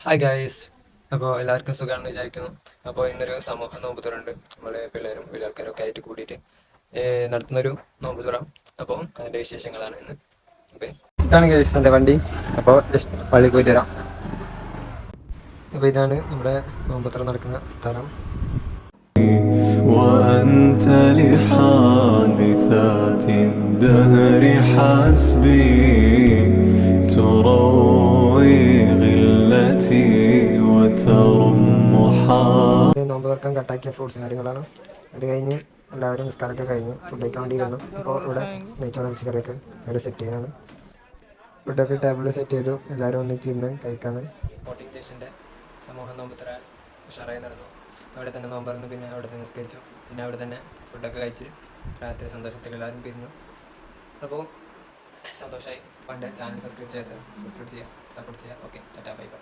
Hi guys. അപ്പോൾ എല്ലാവർക്കും സുഖമാണെന്ന് വിചാരിക്കുന്നു. അപ്പോൾ ഇന്നൊരു സമൂഹ നോമ്പ് തുറണ്ട് നമ്മൾ പിള്ളേരും വലിയ ആൾക്കാരും ഒക്കെ ആയിട്ട് കൂടിയിട്ട് നടത്തുന്നൊരു നോമ്പ് തുറ. അപ്പോൾ അതിൻ്റെ വിശേഷങ്ങളാണ് ഇന്ന്. ഓക്കെ, ഇതാണ് ഗായ്സ് എൻ്റെ വണ്ടി. അപ്പോൾ ജസ്റ്റ് പള്ളിയിൽ പോയിട്ട് വരാം. അപ്പോൾ ഇതാണ് നമ്മുടെ നോമ്പ് തുറ നടക്കുന്ന സ്ഥലം. وأنت لحادثات الدهر حسبي تروي غلتي وترم നോമ്പ് തുറക്കാൻ കട്ടാക്കിയ ഫ്രൂട്ട്സ് കാര്യങ്ങളാണ്. അത് കഴിഞ്ഞ് എല്ലാവരും നിസ്കാരമൊക്കെ കഴിഞ്ഞ് ഫുഡ് കഴിക്കാൻ വേണ്ടി ഇരുന്നു. അപ്പോൾ ഇവിടെ നെയ്ച്ചോറും ചിക്കറൊക്കെ ഇവിടെ സെറ്റ് ചെയ്യാനാണ്. ഫുഡൊക്കെ ടേബിളിൽ സെറ്റ് ചെയ്തു. എല്ലാവരും ഒന്നിച്ചിരുന്ന് കഴിക്കാണ്. വോട്ടിംഗ് സ്റ്റേഷൻ്റെ സമൂഹ നോമ്പ് തുറ ഉഷാറായി നടന്നു. അവിടെ തന്നെ നോമ്പായിരുന്നു. പിന്നെ അവിടെ തന്നെ നിസ്കരിച്ചു. പിന്നെ അവിടെ തന്നെ ഫുഡൊക്കെ കഴിച്ച് രാത്രി സന്തോഷത്തിൽ എല്ലാവരും പിരിഞ്ഞു. അപ്പോൾ സന്തോഷമായി. പണ്ട് ചാനൽ സബ്സ്ക്രൈബ് ചെയ്യുക, സപ്പോർട്ട് ചെയ്യുക. Okay, Tata, bye bye.